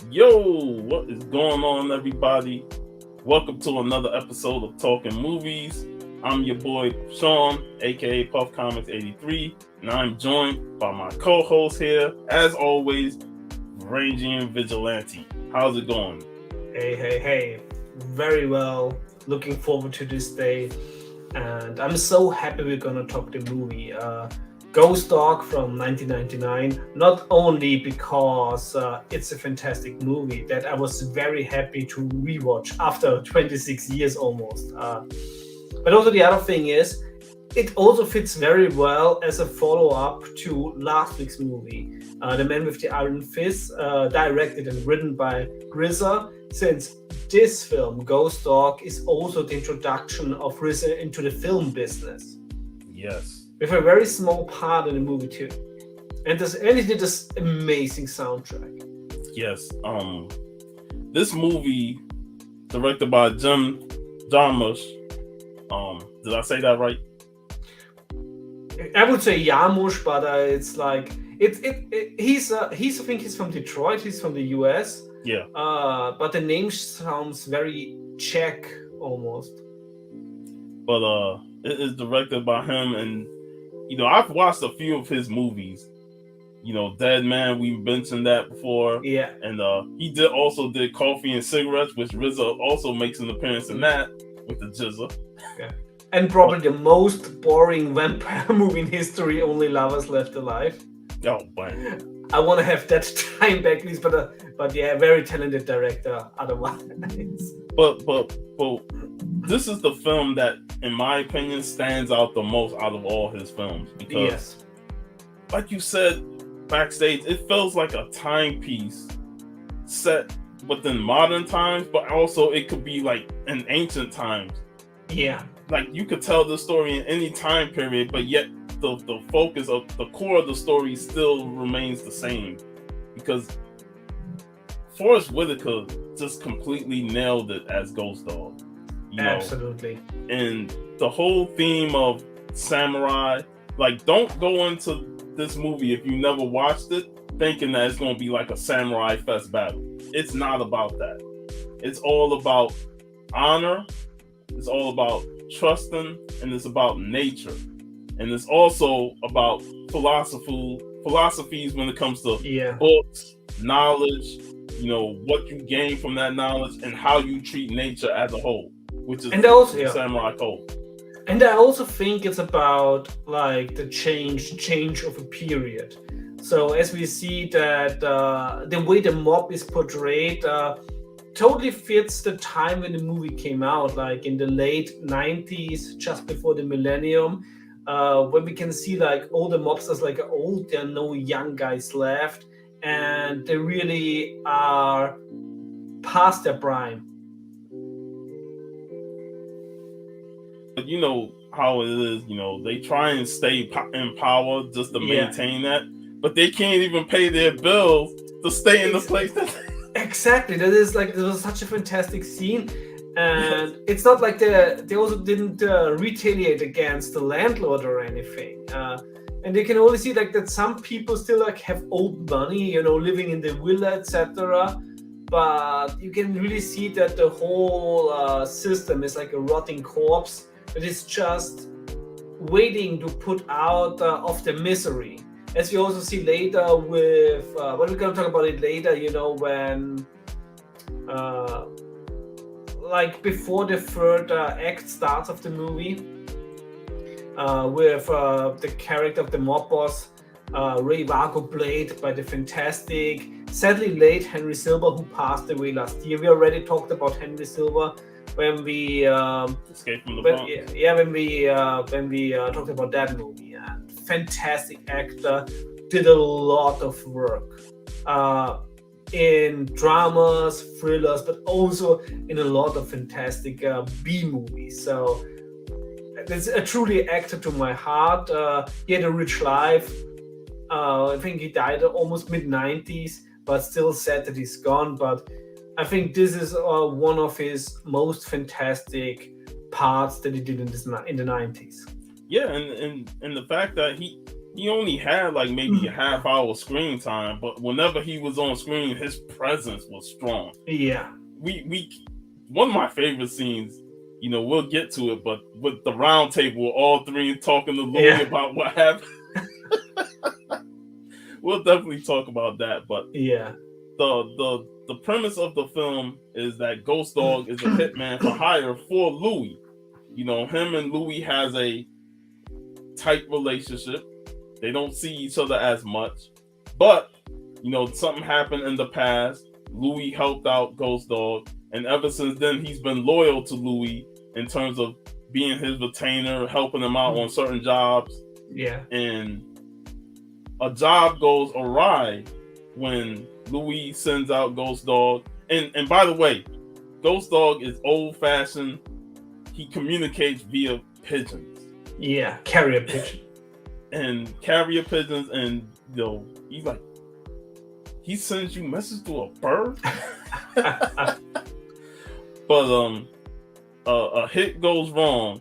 Yo, what is going on, everybody? Welcome to another episode of Talking Movies. I'm your boy Sean, aka Puff Comics 83, and I'm joined by my co-host here, as always, Varangian Vigilante. How's it going? Hey. Very well. Looking forward to this day. And I'm so happy we're going to talk the movie. Ghost Dog from 1999. Not only because it's a fantastic movie that I was very happy to rewatch after 26 years almost. But also the other thing is, it also fits very well as a follow-up to last week's movie, The Man with the Iron Fist, directed and written by RZA, since this film, Ghost Dog, is also the introduction of RZA into the film business. Yes. With a very small part in the movie too. And he did this amazing soundtrack. Yes. This movie, directed by Jim Jarmusch. Did I say that right? I would say Jarmusch, but it's like he's I think he's from Detroit. He's from the US. Yeah. But the name sounds very Czech almost. But it is directed by him, and I've watched a few of his movies. Dead Man, we mentioned that before. Yeah. And he also did Coffee and Cigarettes, which RZA also makes an appearance in that with the Jizza. Yeah. And probably the most boring vampire movie in history, Only Lovers Left Alive. Oh, man. I want to have that time back, please. But yeah, very talented director otherwise. But this is the film that, in my opinion, stands out the most out of all his films. Because, like you said backstage, it feels like a timepiece set within modern times, but also it could be like in ancient times. Yeah. Like you could tell the story in any time period, but yet the focus of the core of the story still remains the same. Because Forrest Whitaker just completely nailed it as Ghost Dog. Absolutely. And the whole theme of samurai, like, don't go into this movie if you never watched it thinking that it's going to be like a samurai fest battle. It's not about that. It's all about honor. It's all about trusting, and it's about nature. And it's also about philosophies when it comes to books, knowledge, what you gain from that knowledge, and how you treat nature as a whole, which is the samurai code. And I also think it's about like the change of a period. So as we see that the way the mob is portrayed totally fits the time when the movie came out, like in the late 90s, just before the millennium, when we can see like all the mobsters like are old, there are no young guys left, and they really are past their prime. But you know how it is, they try and stay in power just to maintain that, but they can't even pay their bills to stay in the place that Exactly. That was such a fantastic scene, and it's not like they also didn't retaliate against the landlord or anything. And they can only see like that some people still like have old money, living in the villa, etc. But you can really see that the whole system is like a rotting corpse that is just waiting to put out of the misery. As we also see later with, but we're going to talk about it later, when, like before the third act starts of the movie, with the character of the mob boss, Ray Vargo, played by the fantastic, sadly late Henry Silva, who passed away last year. We already talked about Henry Silva when we Escape from the Bronx. when we talked about that movie. Fantastic actor, did a lot of work in dramas, thrillers, but also in a lot of fantastic B movies. So it's a truly actor to my heart. He had a rich life. I think he died almost mid-90s, but still sad that he's gone. But I think this is one of his most fantastic parts that he did in the 90s. Yeah, and the fact that he only had like maybe a half hour screen time, but whenever he was on screen, his presence was strong. Yeah. We one of my favorite scenes, we'll get to it, but with the round table, all three talking to Louis about what happened. We'll definitely talk about that. But Yeah. the premise of the film is that Ghost Dog is a hitman for hire for Louis. Him and Louis has a tight relationship. They don't see each other as much, but something happened in the past. Louis helped out Ghost Dog, and ever since then he's been loyal to Louis in terms of being his retainer, helping him out on certain jobs. Yeah. And a job goes awry when Louis sends out Ghost Dog. And by the way, Ghost Dog is old fashioned. He communicates via pigeons. Yeah, carrier pigeon. And carrier pigeons, and he's like, he sends you message to a bird. But a hit goes wrong.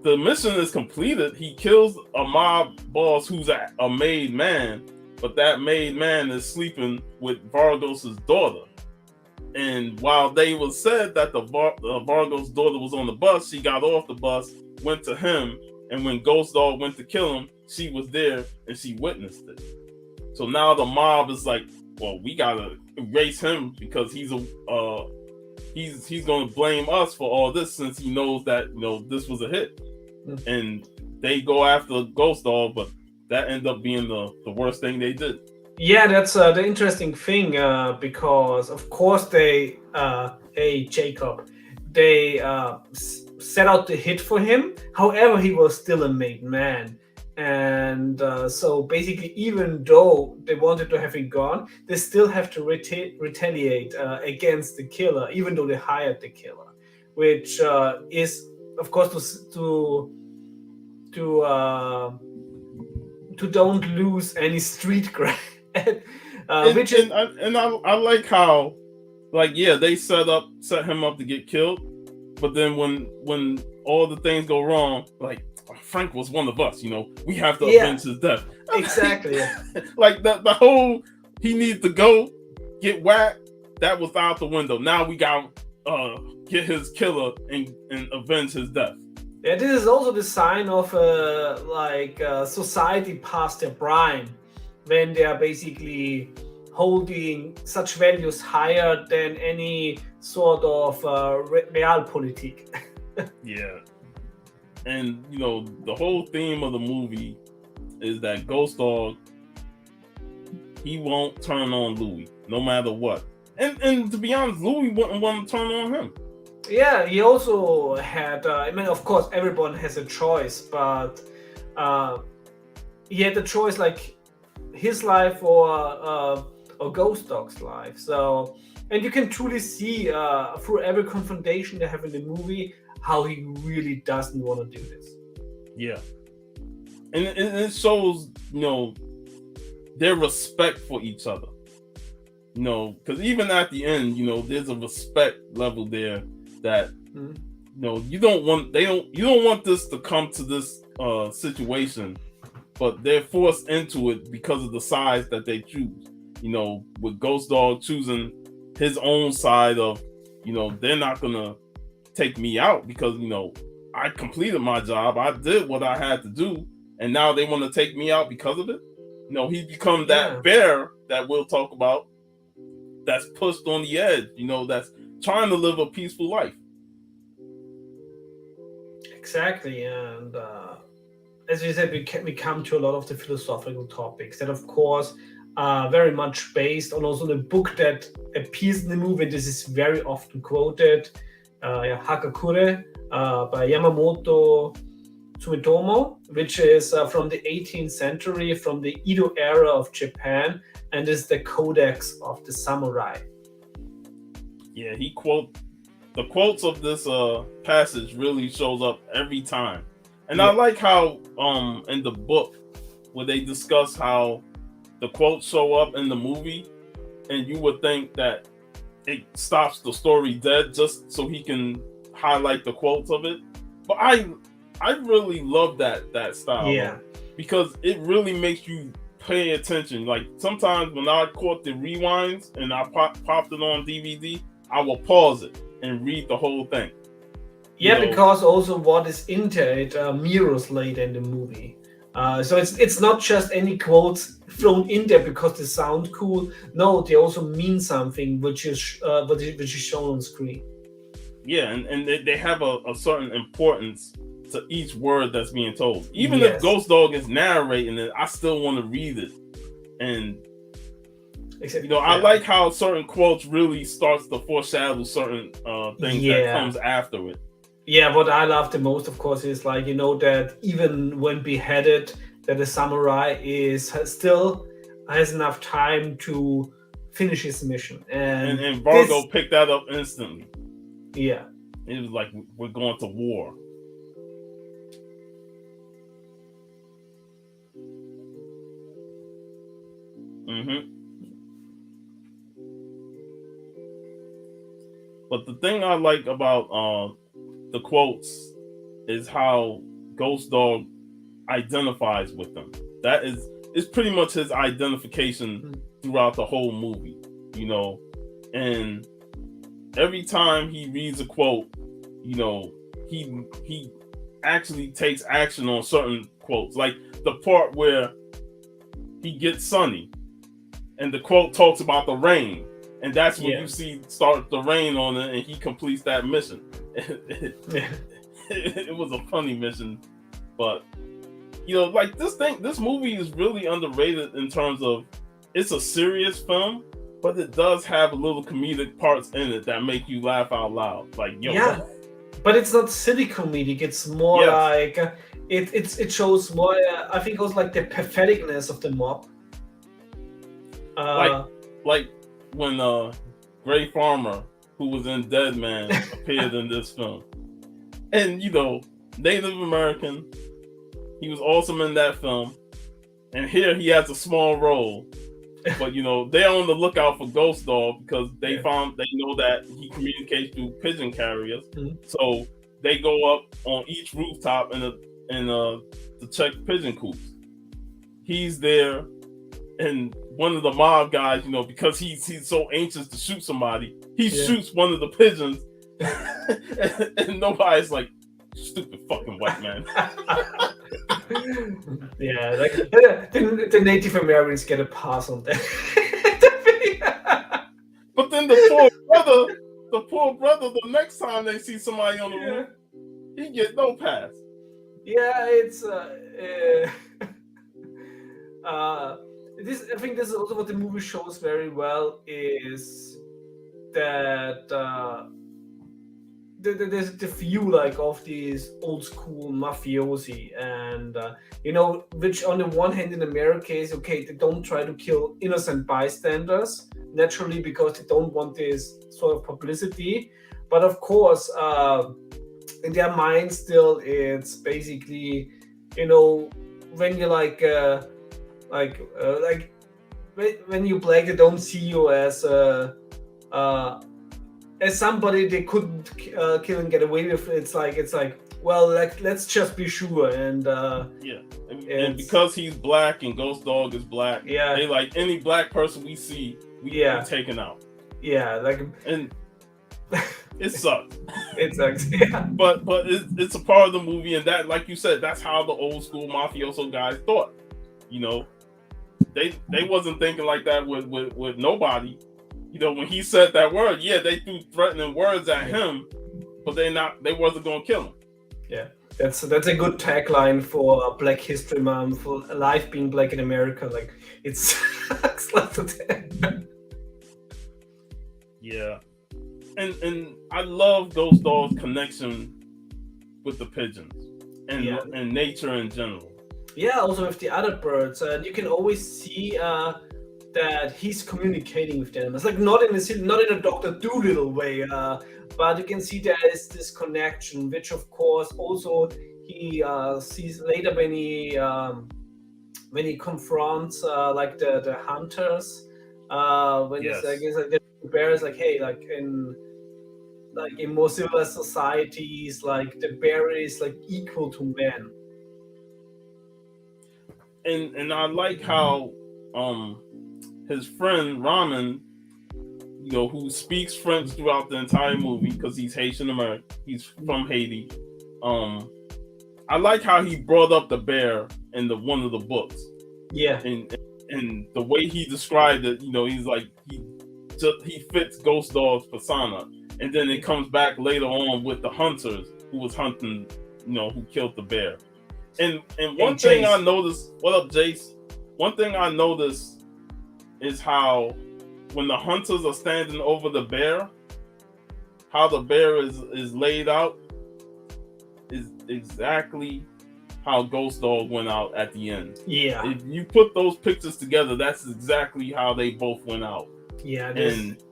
The mission is completed. He kills a mob boss who's a made man, but that made man is sleeping with Vargos's daughter. And while they was said that the Vargos daughter was on the bus, she got off the bus, went to him, and when Ghost Dog went to kill him, she was there and she witnessed it. So now the mob is like, well, we gotta erase him because he's gonna blame us for all this since he knows that this was a hit. And they go after Ghost Dog, but that ended up being the worst thing they did. Yeah, that's the interesting thing because of course they Jacob, they set out the hit for him. However, he was still a made man. And so basically, even though they wanted to have him gone, they still have to retaliate against the killer, even though they hired the killer, which is, of course, to don't lose any street cred. I like how, they set him up to get killed, but then when all the things go wrong, like, Frank was one of us, we have to avenge his death. Exactly. Like the whole he needs to go get whacked, that was out the window. Now we got get his killer and avenge his death. Yeah, this is also the sign of society past their prime, when they are basically holding such values higher than any sort of realpolitik. Yeah. And the whole theme of the movie is that Ghost Dog, he won't turn on Louis no matter what. And to be honest, Louis wouldn't want to turn on him. Yeah, he also had. Of course, everyone has a choice, but he had a choice, like his life or Ghost Dog's life. So, and you can truly see through every confrontation they have in the movie how he really doesn't want to do this. Yeah. And it shows, their respect for each other. Because even at the end, there's a respect level there that, you don't want this to come to this situation, but they're forced into it because of the sides that they choose. With Ghost Dog choosing his own side of, they're not gonna take me out because I completed my job, I did what I had to do, and now they want to take me out because of it. He's become that bear that we'll talk about, that's pushed on the edge, that's trying to live a peaceful life. Exactly. And as you said, we come to a lot of the philosophical topics that, of course, are very much based on also the book that appears in the movie. This is very often quoted, Hakakure by Yamamoto Sumitomo, which is from the 18th century, from the Edo era of Japan, and is the codex of the samurai. Yeah, the quotes of this passage really shows up every time. And I like how in the book where they discuss how the quotes show up in the movie, and you would think that it stops the story dead just so he can highlight the quotes of it. But I really love that style. Yeah. because it really makes you pay attention. Like sometimes when I caught the rewinds and I popped it on DVD, I will pause it and read the whole thing. Yeah, because also what is into it mirrors later in the movie. So it's not just any quotes thrown in there because they sound cool. No, they also mean something, which is shown on screen. Yeah, and they have a certain importance to each word that's being told. Even if Ghost Dog is narrating it, I still want to read it. And I like how certain quotes really starts to foreshadow certain things that comes after it. Yeah, what I love the most, of course, is like that even when beheaded, that the samurai still has enough time to finish his mission, and Vargo picked that up instantly. Yeah, it was like, we're going to war. But the thing I like about the quotes is how Ghost Dog identifies with them. That is pretty much his identification throughout the whole movie, and every time he reads a quote, he actually takes action on certain quotes. Like the part where he gets Sunny and the quote talks about the rain, and that's when you see start the rain on it, and he completes that mission. It was a funny mission, but like this movie is really underrated in terms of it's a serious film, but it does have little comedic parts in it that make you laugh out loud. Like but it's not silly comedic. It's more like it shows more. I think it was like the patheticness of the mob. Like when Gray Farmer, who was in Dead Man, appeared in this film, and Native American, he was awesome in that film, and here he has a small role, but they're on the lookout for Ghost Dog because they know that he communicates through pigeon carriers, so they go up on each rooftop to check pigeon coops. He's there. And one of the mob guys, because he's so anxious to shoot somebody, he shoots one of the pigeons, and nobody's like, stupid fucking white man. Yeah, like the Native Americans get a pass on that. But then the poor brother, the next time they see somebody on the roof, he gets no pass. Yeah, it's I think this is also what the movie shows very well, is that the view like of these old school mafiosi, and which on the one hand in America is okay, they don't try to kill innocent bystanders naturally because they don't want this sort of publicity, but of course in their mind still it's basically when you're when you black, they don't see you as somebody they couldn't kill and get away with. It's like well, let's just be sure. And and because he's black and Ghost Dog is black, they like any black person we see, we're taken out. And it sucks. It sucks. But it's a part of the movie, and that, like you said, that's how the old school mafioso guys thought. They wasn't thinking like that with nobody. When he said that word, they threw threatening words at him, but they wasn't gonna kill him. Yeah, that's a good tagline for Black History Month, for life being black in America. Like it sucks like that. Yeah, and I love Ghost Dog's connection with the pigeons and nature in general. Yeah, also with the other birds, and you can always see that he's communicating with them. It's like not in a Dr. Dolittle way, but you can see there is this connection, which of course also he sees later when he confronts like the hunters. When he's like the bear is like, hey, like in more civilized societies, like the bear is like equal to man. and I like how his friend Ramen, who speaks French throughout the entire movie because he's Haitian American, he's from Haiti. I like how he brought up the bear in one of the books. Yeah. And the way he described it, he's like he fits Ghost Dog's persona. And then it comes back later on with the hunters who was hunting, who killed the bear. And one thing I noticed, what up, Jace? One thing I noticed is how when the hunters are standing over the bear, how the bear is laid out is exactly how Ghost Dog went out at the end. Yeah. If you put those pictures together, that's exactly how they both went out. Yeah. And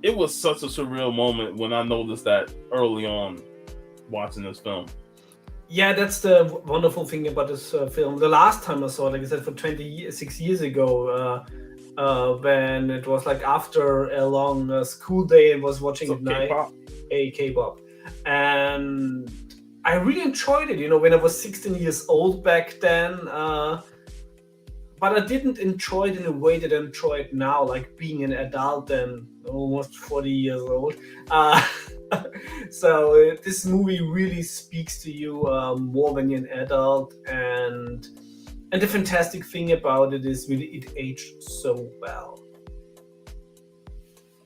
it was such a surreal moment when I noticed that early on watching this film. Yeah, that's the wonderful thing about this film. The last time I saw it, like I said, for 26 years ago, when it was like after a long school day and was watching at night, K-pop. And I really enjoyed it, when I was 16 years old back then. But I didn't enjoy it in a way that I enjoy it now, like being an adult and almost 40 years old. So this movie really speaks to you more when you're an adult, and the fantastic thing about it is really it aged so well.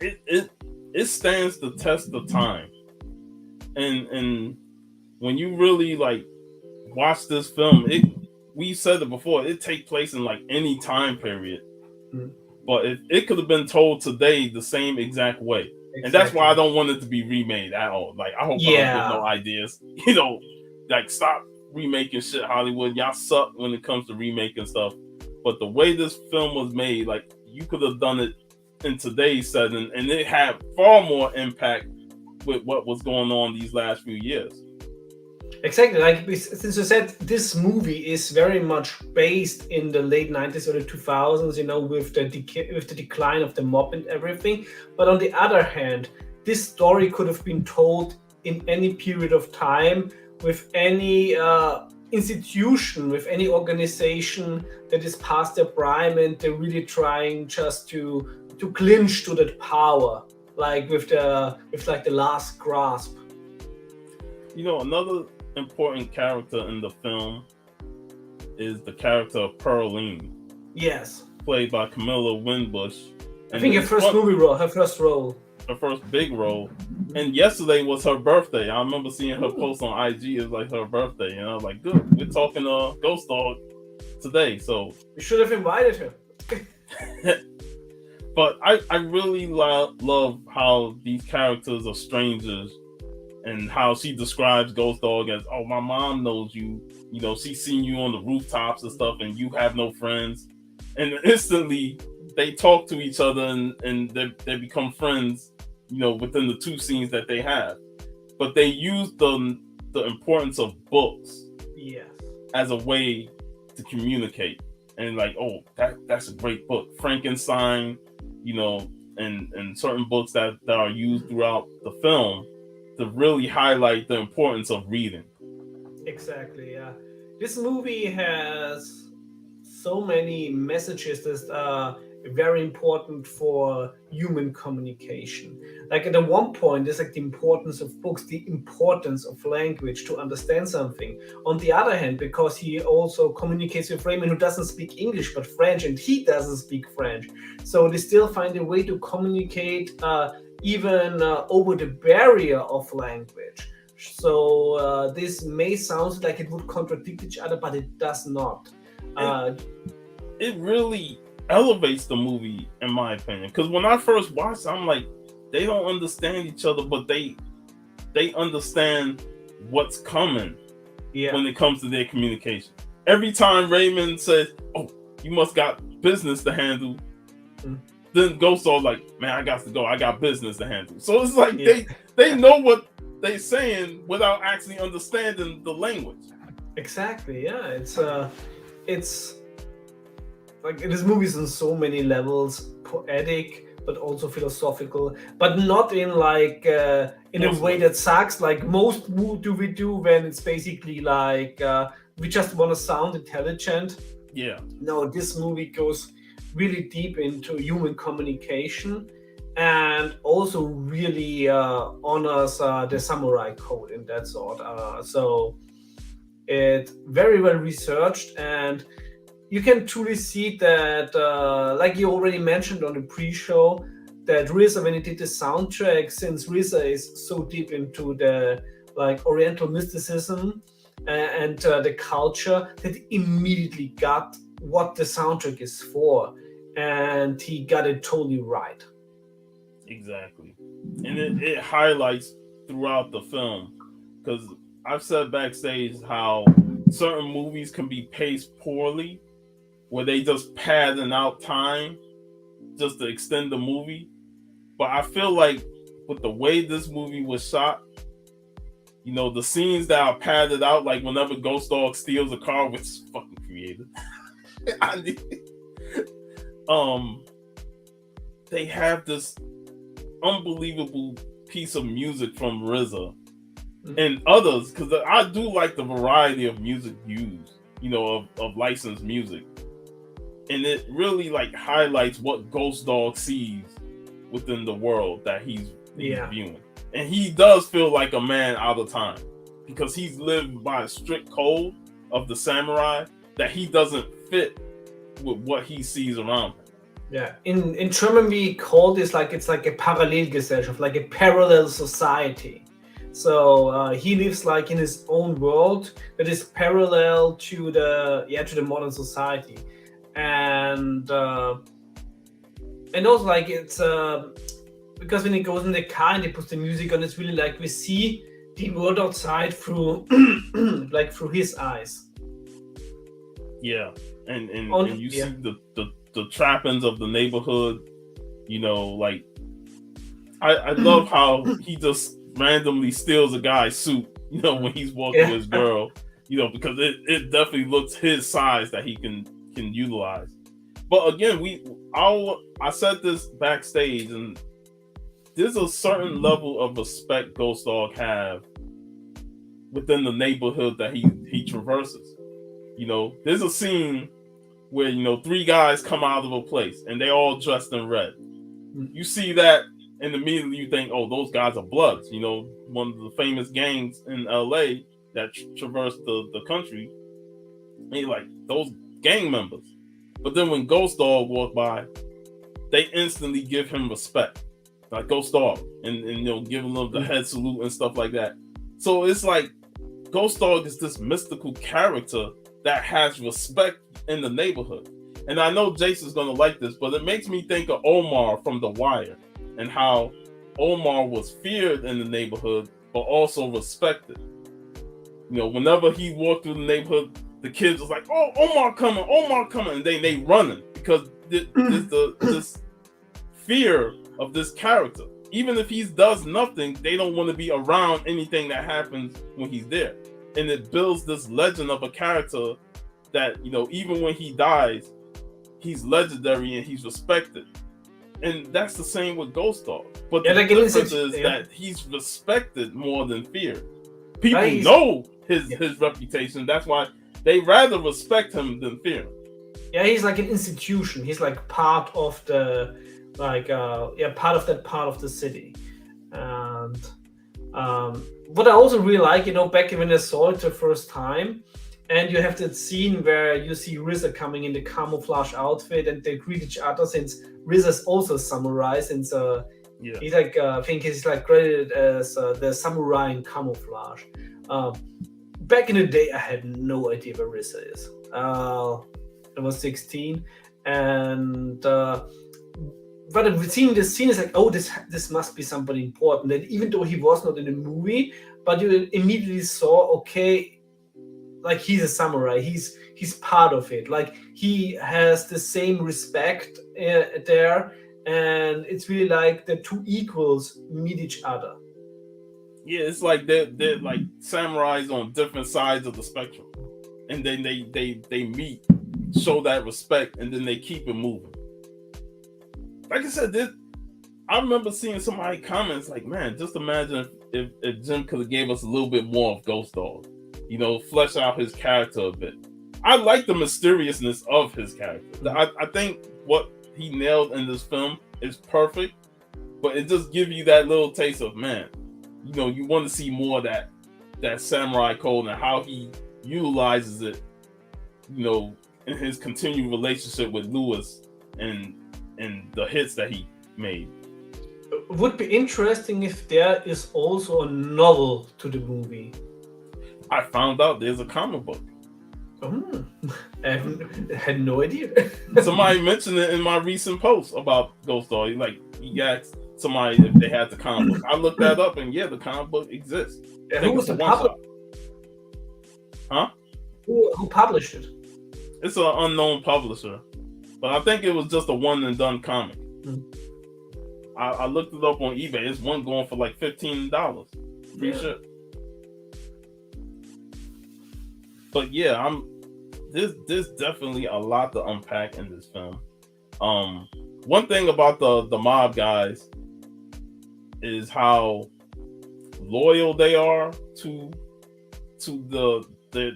It stands the test of time, and when you really like watch this film, we said it before, it takes place in like any time period. Mm. But it could have been told today the same exact way. Exactly. And that's why I don't want it to be remade at all. Like, I hope I don't get no ideas. Like, stop remaking shit, Hollywood. Y'all suck when it comes to remaking stuff. But the way this film was made, like, you could have done it in today's setting, and it had far more impact with what was going on these last few years. Exactly, like since you said, this movie is very much based in the late 90s or the 2000s, with the decline of the mob and everything. But on the other hand, this story could have been told in any period of time with any institution, with any organization that is past their prime and they're really trying just to clinch to that power, like with the last grasp. Another important character in the film is the character of Pearline. Yes. Played by Camilla Winbush. I think her first role. Her first big role. And yesterday was her birthday. I remember seeing her post on IG. It was like her birthday. And I was like, good. We're talking Ghost Dog today. So we should have invited her. But I really love how these characters are strangers. And how she describes Ghost Dog as, oh, my mom knows you. She's seen you on the rooftops and stuff, and you have no friends. And instantly, they talk to each other, and they become friends, within the two scenes that they have. But they use the importance of books as a way to communicate. And like, oh, that's a great book. Frankenstein, and certain books that are used throughout the film to really highlight the importance of reading. Exactly, yeah. This movie has so many messages that are very important for human communication. Like at one point, there's like the importance of books, the importance of language to understand something. On the other hand, because he also communicates with Raymond, who doesn't speak English but French, and he doesn't speak French. So they still find a way to communicate even over the barrier of language. So this may sound like it would contradict each other, but it does not. It really elevates the movie, in my opinion. Because when I first watched it, I'm like, they don't understand each other, but they understand what's coming when it comes to their communication. Every time Raymond says, oh, you must got business to handle, then Ghost Dog like, man, I got to go. I got business to handle. So it's like they know what they're saying without actually understanding the language. Exactly. Yeah. It's like this movie is on so many levels, poetic but also philosophical, but not in like in a way that sucks. Like most we do when it's basically like we just want to sound intelligent. Yeah, No, this movie goes really deep into human communication and also really honors the samurai code in that sort. So it's very well researched, and you can truly see that, like you already mentioned on the pre-show, that RZA, when he did the soundtrack, since RZA is so deep into the like Oriental mysticism and the culture, that he immediately got what the soundtrack is for, and he got it totally right. exactly. And it highlights throughout the film because I've said backstage how certain movies can be paced poorly, where they just padding out time just to extend the movie. But I feel like with the way this movie was shot, the scenes that are padded out, like whenever Ghost Dog steals a car, which is fucking creative. um, they have this unbelievable piece of music from RZA and others, because I do like the variety of music used, of licensed music, and it really like highlights what Ghost Dog sees within the world that he's viewing, and he does feel like a man out of time because he's lived by a strict code of the samurai that he doesn't fit with what he sees around him. Yeah, in German we call this like it's like a Parallelgesellschaft, like a parallel society. So he lives like in his own world that is parallel to the modern society, and also like it's because when he goes in the car and he puts the music on, it's really like we see the world outside through like through his eyes. Yeah, and you see the trappings of the neighborhood. Like I love how he just randomly steals a guy's suit, when he's walking with his girl, because it definitely looks his size that he can utilize. But again, I said this backstage, and there's a certain level of respect Ghost Dog have within the neighborhood that he traverses. There's a scene where three guys come out of a place and they all dressed in red. You see that, and immediately you think, oh, those guys are Bloods. One of the famous gangs in LA that traverse the country. And you're like, those gang members. But then when Ghost Dog walked by, they instantly give him respect, like Ghost Dog, and give him the head salute and stuff like that. So it's like Ghost Dog is this mystical character that has respect in the neighborhood. And I know Jason's gonna like this, but it makes me think of Omar from The Wire, and how Omar was feared in the neighborhood, but also respected. Whenever he walked through the neighborhood, the kids was like, "Oh, Omar coming," and they running because there's this fear of this character. Even if he does nothing, they don't want to be around anything that happens when he's there. And it builds this legend of a character that, even when he dies, he's legendary and he's respected. And that's the same with Ghost Dog. But the difference is that he's respected more than feared. People know his reputation. That's why they rather respect him than fear him. Yeah, he's like an institution. He's like part of the part of that part of the city. And what I also really like, back when I saw it the first time, and you have that scene where you see RZA coming in the camouflage outfit, and they greet each other since RZA's also samurai. Since he's like I think he's like credited as the samurai in camouflage. Back in the day, I had no idea where RZA is. I was 16, and but seeing this scene is like, oh, this must be somebody important. And even though he was not in the movie, but you immediately saw, okay, like he's a samurai. He's part of it. Like he has the same respect there, and it's really like the two equals meet each other. Yeah, it's like they're like samurais on different sides of the spectrum, and then they meet, show that respect, and then they keep it moving. Like I said, I remember seeing somebody comments like, man, just imagine if Jim could have gave us a little bit more of Ghost Dog, flesh out his character a bit. I like the mysteriousness of his character. I think what he nailed in this film is perfect, but it just gives you that little taste of, man, you want to see more of that samurai code and how he utilizes it, in his continued relationship with Lewis and the hits that he made. Would be interesting if there is also a novel to the movie. I found out there's a comic book. I had no idea. Somebody mentioned it in my recent post about Ghost Dog. He asked somebody if they had the comic book. I looked that up, and yeah, the comic book exists. Who was the publisher? Huh? Who published it? It's an unknown publisher, but I think it was just a one and done comic. I looked it up on eBay. It's one going for like $15. Free ship. But yeah, there's definitely a lot to unpack in this film. One thing about the mob guys is how loyal they are to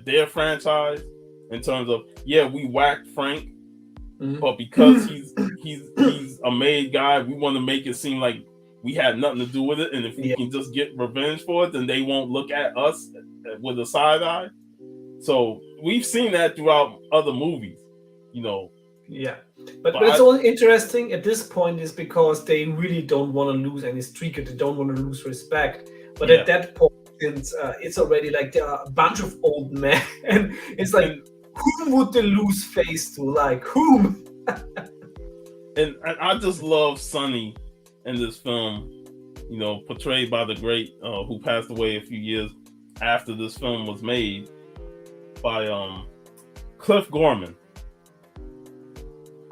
their franchise, in terms of, we whacked Frank, but because he's a made guy, we want to make it seem like we had nothing to do with it, and if we can just get revenge for it, then they won't look at us with a side eye. So we've seen that throughout other movies, Yeah, but it's all interesting at this point is because they really don't want to lose any streak, or they don't want to lose respect. But at that point, it's already like there are a bunch of old men, and it's like, whom would they lose face to? Like, whom? and I just love Sonny in this film, portrayed by the great who passed away a few years after this film was made, by Cliff Gorman.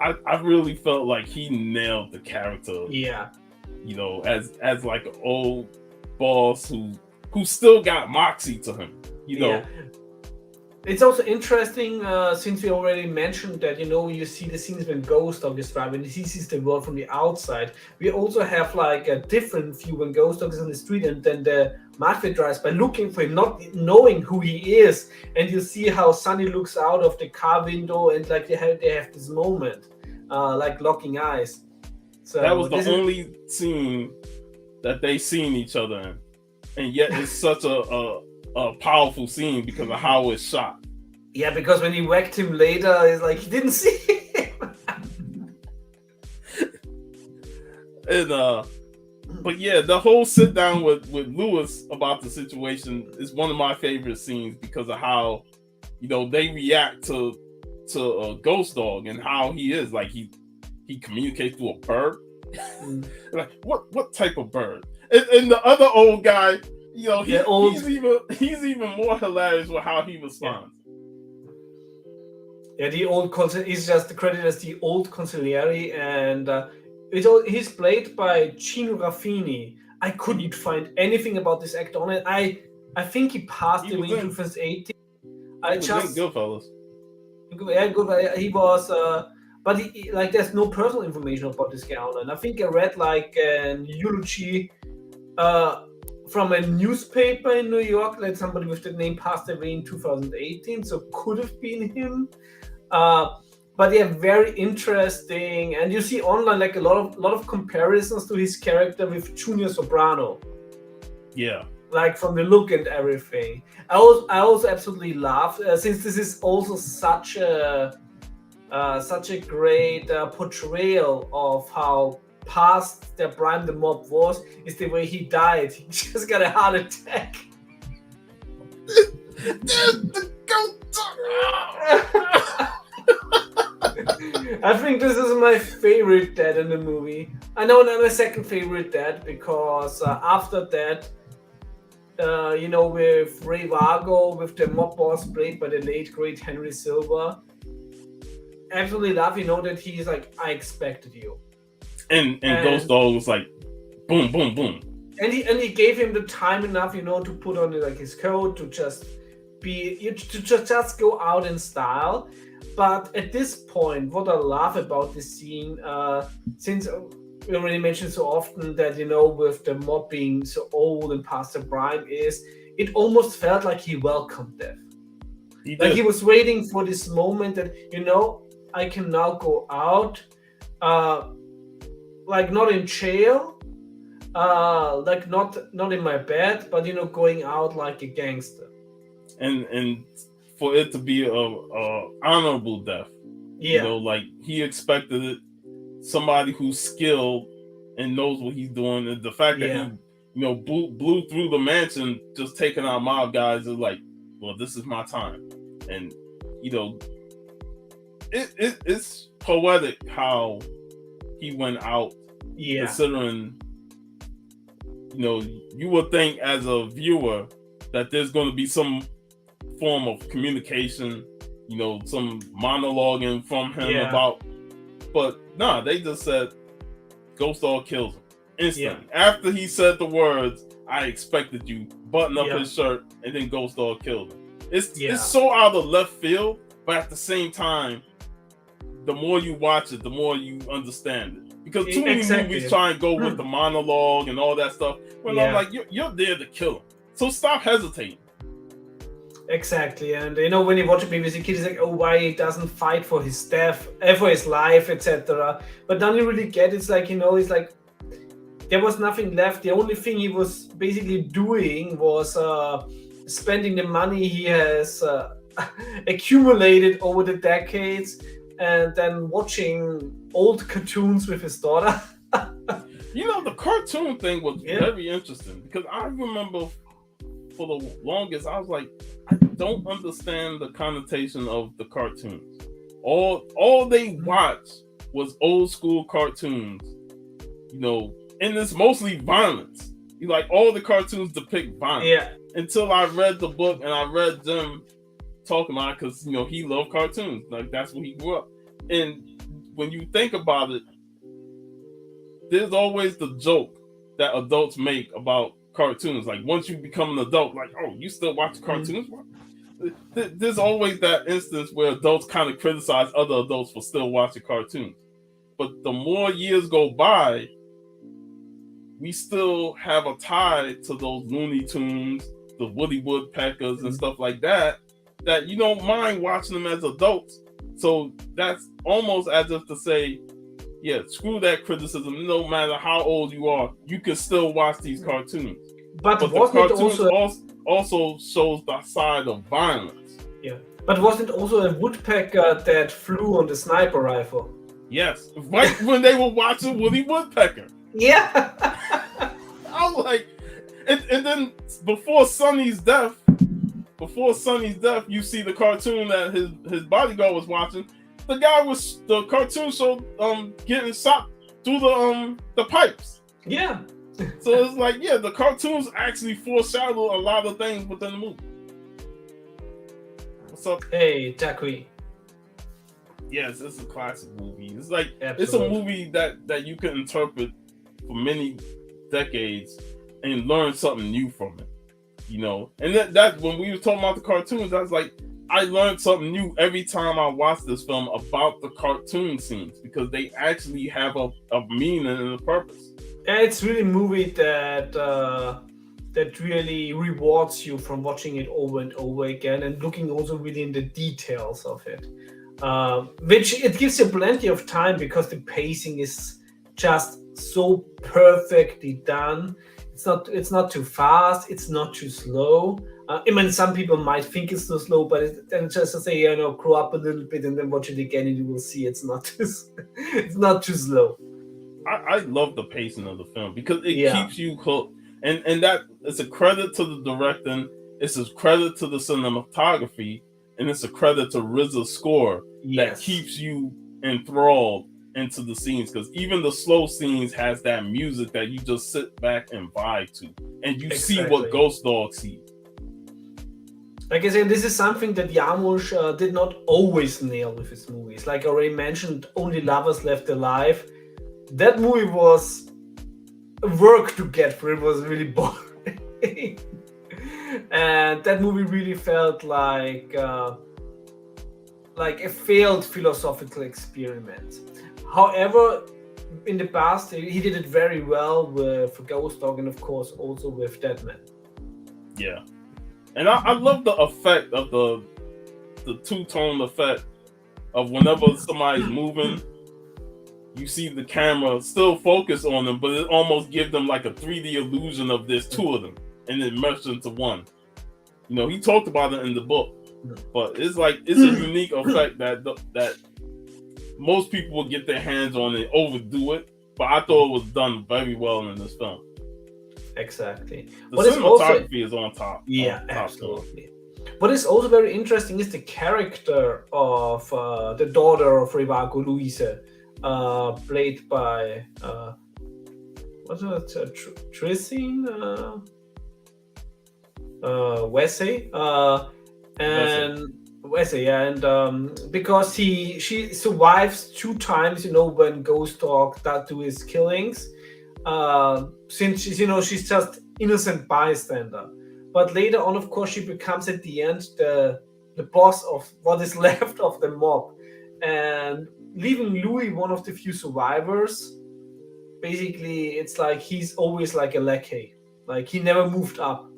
I really felt like he nailed the character. Yeah. As like an old boss who still got moxie to him. Yeah. It's also interesting, since we already mentioned that, you see the scenes when Ghost Dog is driving, he sees the world from the outside. We also have like a different view when Ghost Dog is on the street, and then the mafia drives by looking for him, not knowing who he is. And you see how Sonny looks out of the car window, and like they have this moment, like locking eyes. So that was the only scene that they seen each other in, and yet it's such a powerful scene because of how it's shot. Yeah, because when he whacked him later, it's like he didn't see him. And but yeah, the whole sit down with Lewis about the situation is one of my favorite scenes because of how they react to Ghost Dog and how he is. Like he communicates through a bird. Like what type of bird? And the other old guy, he's even more hilarious with how he responds. Yeah, he's just credited as the old consigliere, and he's played by Gino Raffini. I couldn't find anything about this actor on it. I think he passed away in 2018. Goodfellas. Yeah, good. He was, but there's no personal information about this guy online. I think I read like an eulogy from a newspaper in New York that somebody with the name passed away in 2018, so could have been him. But yeah, very interesting, and you see online like a lot of comparisons to his character with Junior Soprano. Yeah, like from the look and everything. I also absolutely love, since this is also such a great portrayal of how past their prime the mob was, is the way he died. He just got a heart attack. I think this is my favorite death in the movie. I know my second favorite death because after that, with Ray Vargo, with the mob boss played by the late great Henry Silva, absolutely love. That he's like, I expected you. And Ghost Dog was like, boom, boom, boom. And he gave him the time enough, to put on like his coat, to just just go out in style. But at this point, what I love about this scene, since we already mentioned so often that, with the mob being so old and past their prime, is it almost felt like he welcomed death. He Like he did. was waiting for this moment that, I can now go out, uh, like not in jail, like not in my bed, but going out like a gangster. And for it to be a honorable death, Yeah, like he expected it. Somebody who's skilled and knows what he's doing, and the fact that yeah, he, blew through the mansion, just taking out mob guys, is like, well, this is my time, and you know, it's poetic how he went out, yeah, considering, you would think as a viewer that there's going to be some form of communication, some monologuing from him yeah, about, but nah, they just said Ghost Dog kills him yeah, instantly. After he said the words, "I expected you," button up yeah, his shirt, and then Ghost Dog killed him. It's yeah. so out of left field, but at the same time, the more you watch it, the more you understand it. Because too many movies Exactly. try and go with Hmm. the monologue and all that stuff. When I'm Yeah, like, you're there to kill him, so stop hesitating. exactly. And when you watch a movie as a kid, it's like, oh, why he doesn't fight for his death, for his life, etc. But then you really get it's like, it's like there was nothing left. The only thing he was basically doing was spending the money he has accumulated over the decades, and then watching old cartoons with his daughter. The cartoon thing was Yeah. very interesting because I remember for the longest I was like, I don't understand the connotation of the cartoons. All they watched was old school cartoons, and it's mostly violence. Like all the cartoons depict violence. Yeah. Until I read the book and I read them talking about, because he loved cartoons. Like that's where he grew up. And when you think about it, there's always the joke that adults make about cartoons. Like once you become an adult, like, oh, you still watch cartoons? There's always that instance where adults kind of criticize other adults for still watching cartoons. But the more years go by, we still have a tie to those Looney Tunes, the Woody Woodpeckers, and stuff like that you don't mind watching them as adults. So that's almost as if to say, yeah, screw that criticism. No matter how old you are, you can still watch these cartoons. But the wasn't it cartoons also shows the side of violence. Yeah. But wasn't it also a woodpecker that flew on the sniper rifle? Yes, right when they were watching Woody Woodpecker. Yeah. I was like, and then before Sonny's death, you see the cartoon that his bodyguard was watching. The cartoon showed getting shot through the pipes. Yeah. So it's like, yeah, the cartoons actually foreshadow a lot of things within the movie. What's up? Hey, Takui. Yes, it's a classic movie. It's like Absolutely. It's a movie that you can interpret for many decades and learn something new from it. And that when we were talking about the cartoons, I was like, I learned something new every time I watched this film about the cartoon scenes because they actually have a meaning and a purpose. And it's really a movie that really rewards you from watching it over and over again and looking also really in the details of it. Which it gives you plenty of time because the pacing is just so perfectly done. It's not too fast. It's not too slow. I mean, some people might think it's too slow, but then just to say, grow up a little bit and then watch it again, and you will see it's not too slow. I love the pacing of the film because it keeps you hooked, and that it's a credit to the directing, it's a credit to the cinematography, and it's a credit to RZA's score that keeps you enthralled into the scenes, because even the slow scenes has that music that you just sit back and vibe to, and you see what Ghost Dog sees. Like I said, this is something that Jarmusch did not always nail with his movies. Like I already mentioned, Only Lovers Left Alive. That movie was work to get through. It was really boring. And that movie really felt like a failed philosophical experiment. However, in the past, he did it very well with Ghost Dog and, of course, also with Deadman. Yeah. And I love the effect of the two-tone effect of whenever somebody's moving, you see the camera still focus on them, but it almost gives them like a 3D illusion of there's two of them, and it meshed into one. You know, he talked about it in the book, but it's like it's a unique effect that most people will get their hands on and overdo it. But I thought it was done very well in this film. Exactly. The cinematography is on top. Yeah, on top absolutely. What is also very interesting is the character of the daughter of Rivago, Louise, played by what's it? Trissing Wesley, and Wesley, yeah, and because she survives 2 times, you know, when Ghost Dog does do his killings, since she's just innocent bystander. But later on, of course, she becomes at the end the boss of what is left of the mob, and leaving Louis one of the few survivors. Basically, it's like he's always like a lackey, like he never moved up.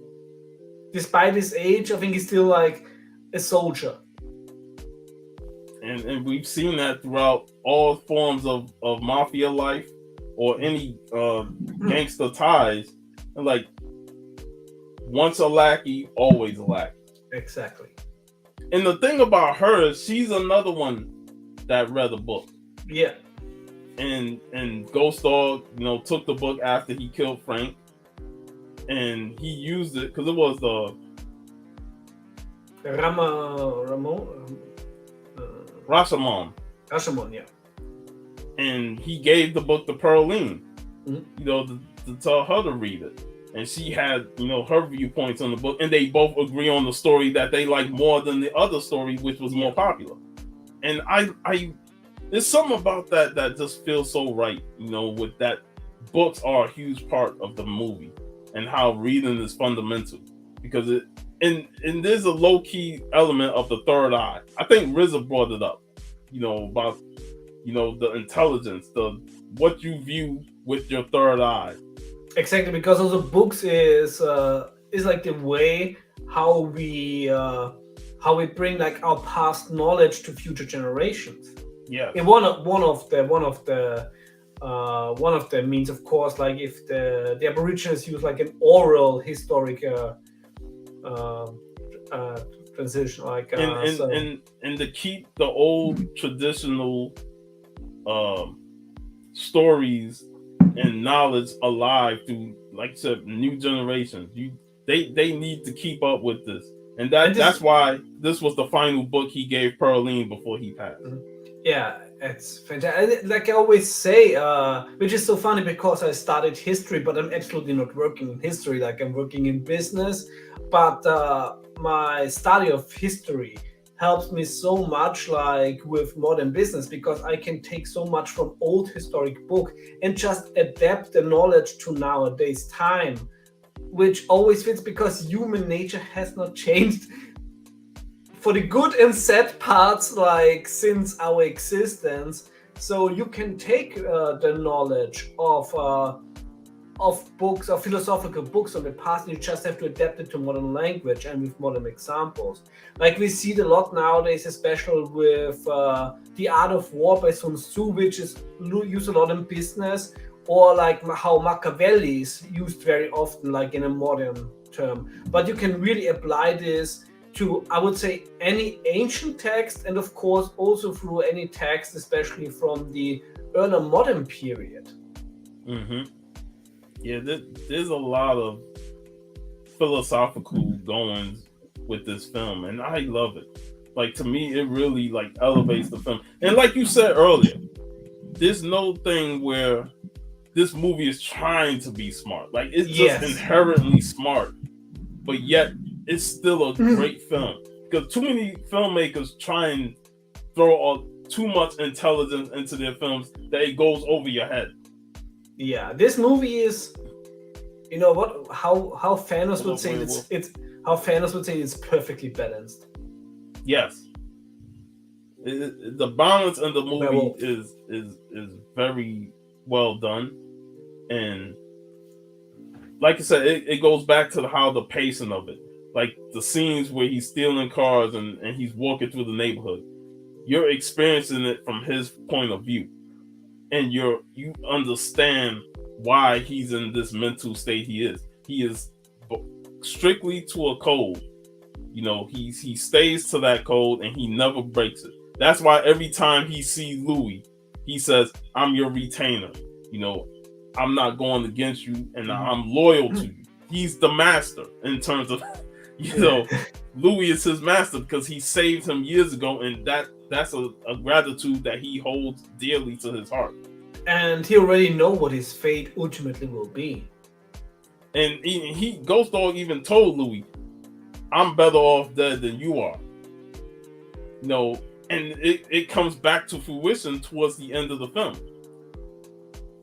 Despite his age, I think he's still like a soldier. And we've seen that throughout all forms of mafia life or any gangster ties. And like, once a lackey, always a lackey. Exactly. And the thing about her is she's another one that read a book. Yeah. And Ghost Dog, you know, took the book after he killed Frank, and he used it because it was the Rashomon, yeah. And he gave the book to Pearline, you know, to tell her to read it. And she had, you know, her viewpoints on the book, and they both agree on the story that they like more than the other story, which was more popular. And I there's something about that just feels so right, you know, with that books are a huge part of the movie and how reading is fundamental, because it and there's a low-key element of the third eye. I think RZA brought it up, you know, about, you know, the intelligence, the what you view with your third eye. Exactly, because also books is like the way how we bring like our past knowledge to future generations. Yeah. And one of the means, of course, like if the Aborigines use like an oral historic transition, like and to keep the old traditional stories and knowledge alive through, like I said, new generations. They need to keep up with this, and that's why this was the final book he gave Pearline before he passed. Yeah, it's fantastic. Like I always say, which is so funny because I studied history, but I'm absolutely not working in history. Like I'm working in business, but my study of history helps me so much, like with modern business, because I can take so much from old historic book and just adapt the knowledge to nowadays time, which always fits because human nature has not changed for the good and sad parts, like since our existence. So you can take the knowledge of books, of philosophical books on the past, and you just have to adapt it to modern language and with modern examples. Like we see it a lot nowadays, especially with The Art of War by Sun Tzu, which is used a lot in business, or like how Machiavelli is used very often, like in a modern term. But you can really apply this to, I would say, any ancient text, and of course also through any text, especially from the early modern period. Yeah, there's a lot of philosophical goings with this film, and I love it. Like, to me, it really like elevates the film. And like you said earlier, there's no thing where this movie is trying to be smart. Like, it's just inherently smart, but yet it's still a great film. Because too many filmmakers try and throw too much intelligence into their films that it goes over your head. Yeah, this movie is, you know what? How Thanos would say it's how Thanos would say it's perfectly balanced. Yes, the balance in the movie is very well done, and like I said, it goes back to how the pacing of it. like the scenes where he's stealing cars and he's walking through the neighborhood. You're experiencing it from his point of view, and you understand why he's in this mental state he is. He is strictly to a code. He stays to that code and he never breaks it. That's why every time he sees Louis, he says, "I'm your retainer. I'm not going against you, and I'm loyal to you." He's the master in terms of, Louis is his master because he saved him years ago, and that's a gratitude that he holds dearly to his heart. And he already knows what his fate ultimately will be. And Ghost Dog even told Louis, "I'm better off dead than you are." And it comes back to fruition towards the end of the film.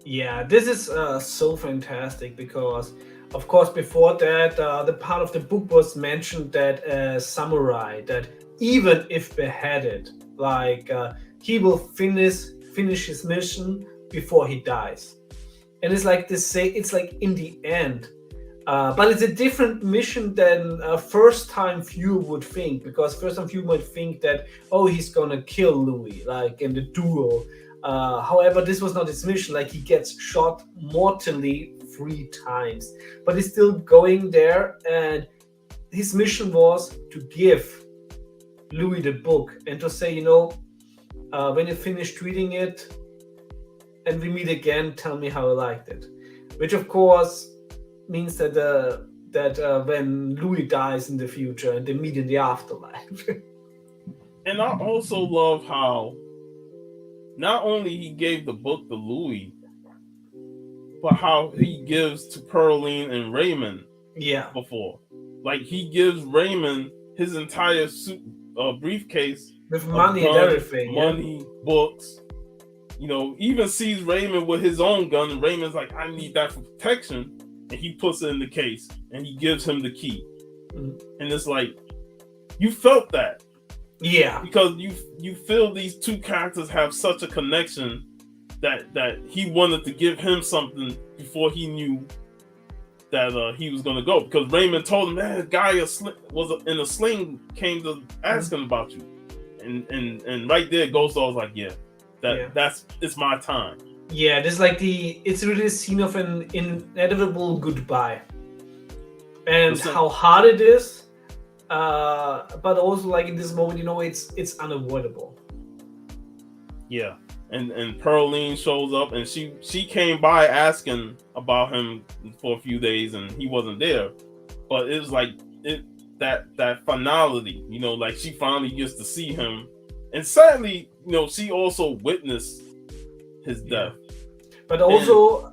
Yeah, this is so fantastic because, of course, before that, the part of the book was mentioned that a samurai, that even if beheaded, he will finish his mission before he dies. And it's like it's like in the end. But it's a different mission than a first-time viewer would think, because first-time viewer might think that, oh, he's gonna kill Louis, like in the duel. However, this was not his mission. Like, he gets shot mortally 3 times, but he's still going there, and his mission was to give Louis the book and to say, when you finished reading it and we meet again, tell me how you liked it. Which, of course, means that when Louis dies in the future and they meet in the afterlife. And I also love how not only he gave the book to Louis, but how he gives to Pearline and Raymond. Yeah. Before, like, he gives Raymond his entire briefcase with money and everything. Money, books. Even sees Raymond with his own gun, and Raymond's like, "I need that for protection." And he puts it in the case and he gives him the key. And it's like, you felt that. Yeah. Because you feel these two characters have such a connection that he wanted to give him something before he knew that he was going to go. Because Raymond told him that guy was in a sling, came to ask him about you. And right there, Ghost Dog's like, it's my time. Yeah, this is like it's really a scene of an inevitable goodbye, and how hard it is, but also like in this moment, it's unavoidable. Yeah, and Pearline shows up, and she came by asking about him for a few days, and he wasn't there, but it was like that finality, like she finally gets to see him, and sadly, she also witnessed his death. But also,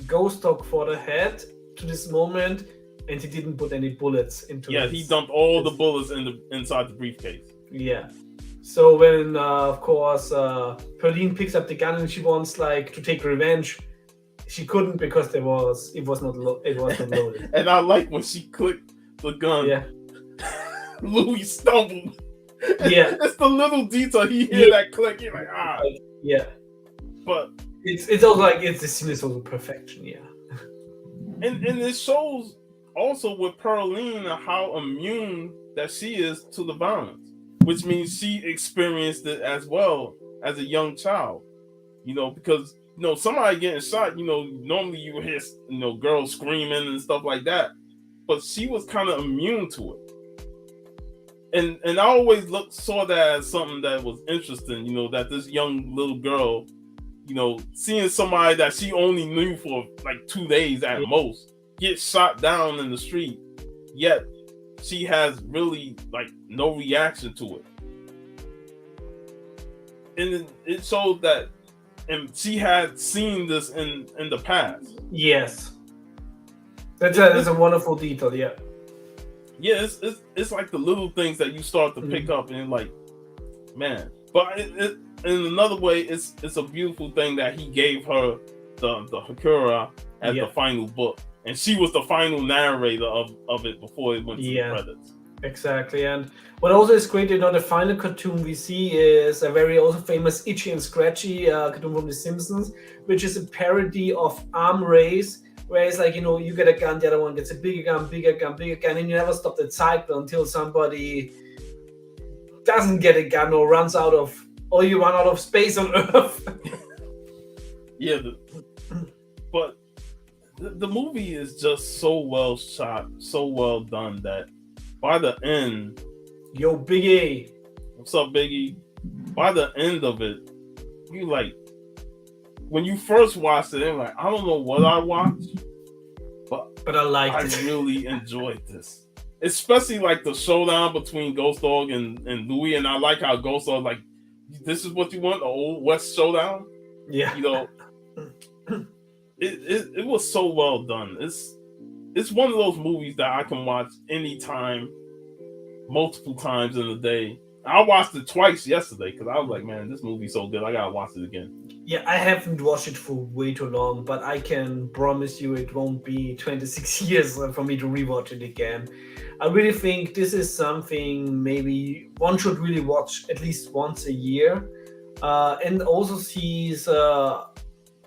Ghost Dog fought ahead to this moment, and he didn't put any bullets into it. Yeah, he dumped all the bullets inside the briefcase. Yeah. So when, of course, Pearline picks up the gun and she wants to take revenge, she couldn't because it was not loaded. And I like when she clicked the gun. Yeah. Louis stumbled. Yeah. It's the little detail. He hear that click. He's like, ah. Yeah. But it's also like the scene is also perfection, yeah. And it shows also with Pearline how immune that she is to the violence, which means she experienced it as well as a young child. Because somebody getting shot, normally you hear girls screaming and stuff like that, but she was kind of immune to it. And I always saw that as something that was interesting, that this young little girl, seeing somebody that she only knew for like 2 days at most get shot down in the street, yet she has really no reaction to it. And it showed that, and she had seen this in the past. Yes. That's a wonderful detail, yeah. Yeah, it's like the little things that you start to pick up, and like, man. But in another way, it's a beautiful thing that he gave her the Hakura as the final book, and she was the final narrator of it before it went to the credits. Exactly, and what also is great, the final cartoon we see is a very also famous Itchy and Scratchy cartoon from The Simpsons, which is a parody of Arm Race, where it's like, you get a gun, the other one gets a bigger gun, bigger gun, bigger gun, and you never stop that cycle until somebody doesn't get a gun or runs out of, or you run out of space on Earth. Yeah, but the movie is just so well shot, so well done that by the end, Yo, Biggie. what's up, Biggie? By the end of it, you like, when you first watched it, I'm like, I don't know what I watched, but I liked I it. really enjoyed this. Especially like the showdown between Ghost Dog and Louis, and I like how Ghost Dog like, this is what you want, the old West showdown. Yeah. It was so well done. It's one of those movies that I can watch anytime, multiple times in a day. I watched it twice yesterday because I was like, man, this movie's so good. I gotta watch it again. Yeah, I haven't watched it for way too long, but I can promise you it won't be 26 years for me to rewatch it again. I really think this is something maybe one should really watch at least once a year, and also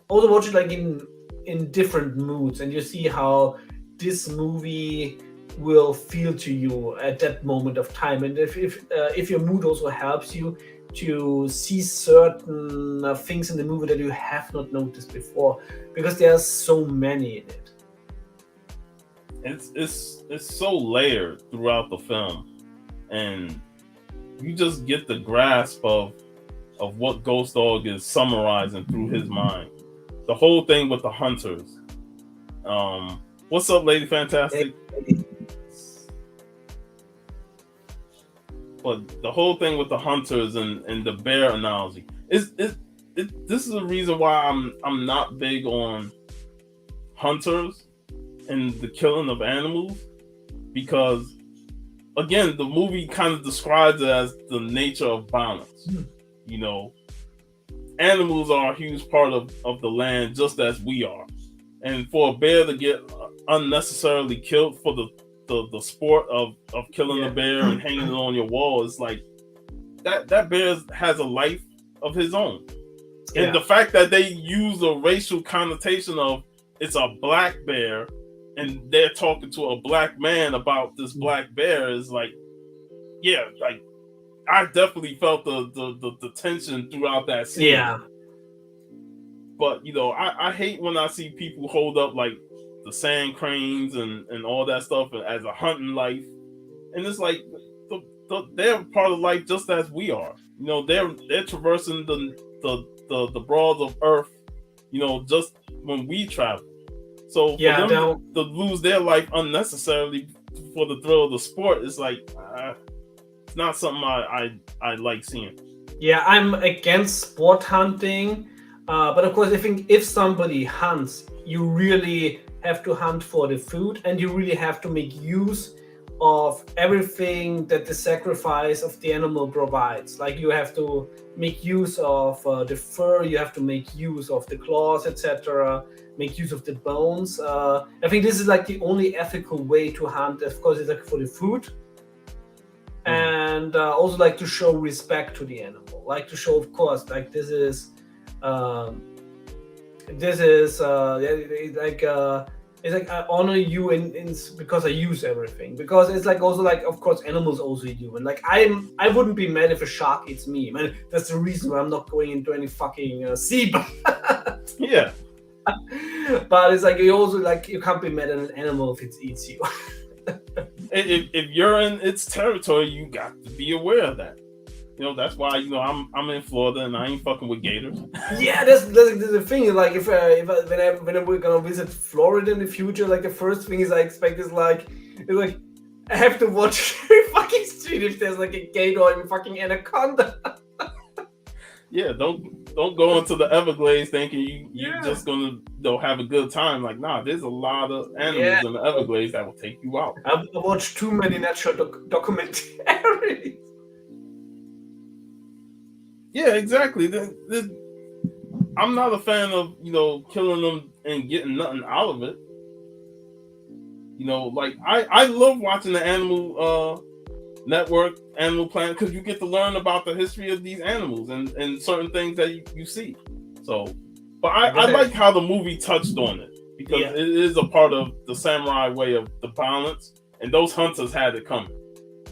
also watch it like in different moods, and you see how this movie will feel to you at that moment of time, and if your mood also helps you to see certain things in the movie that you have not noticed before, because there are so many in it. It's so layered throughout the film, and you just get the grasp of what Ghost Dog is summarizing through his mind. The whole thing with the hunters. What's up, Lady Fantastic? But the whole thing with the hunters and the bear analogy this is the reason why I'm not big on hunters and the killing of animals, because again the movie kind of describes it as the nature of balance. Animals are a huge part of the land just as we are, and for a bear to get unnecessarily killed for the sport of killing a bear and hanging it on your wall, is like that bear has a life of his own. And the fact that they use a racial connotation of it's a black bear and they're talking to a black man about this black bear is like, yeah, like I definitely felt the tension throughout that scene. Yeah. But I hate when I see people hold up like the sand cranes and all that stuff as a hunting life, and it's like they're part of life just as we are. They're traversing the broads of Earth, just when we travel. So for them to lose their life unnecessarily for the thrill of the sport, it's like it's not something I like seeing. Yeah, I'm against sport hunting, but of course, I think if somebody hunts, you really have to hunt for the food, and you really have to make use of everything that the sacrifice of the animal provides. Like you have to make use of the fur, you have to make use of the claws, etc., make use of the bones. I think this is like the only ethical way to hunt. Of course, it's like for the food, and also like to show respect to the animal, like to show, of course, like this is it's like I honor you in because I use everything, because it's like also like, of course, animals also human. Like I wouldn't be mad if a shark eats me, man. That's the reason why I'm not going into any fucking sea. Yeah. But it's like you can't be mad at an animal if it eats you. if you're in its territory, you got to be aware of that. That's why I'm in Florida and I ain't fucking with gators. Yeah, that's the thing. Like when we're gonna visit Florida in the future, like the first thing I expect is like I have to watch every fucking street if there's like a gator or a fucking anaconda. Yeah, don't go into the Everglades thinking you're just gonna have a good time. Like, nah, there's a lot of animals in the Everglades that will take you out. I've watched too many natural documentaries. Yeah, exactly. I'm not a fan of killing them and getting nothing out of it. Like I love watching the Animal Network, Animal Planet, because you get to learn about the history of these animals and certain things that you see. So, but I like how the movie touched on it. because it is a part of the samurai way of the balance, and those hunters had it coming.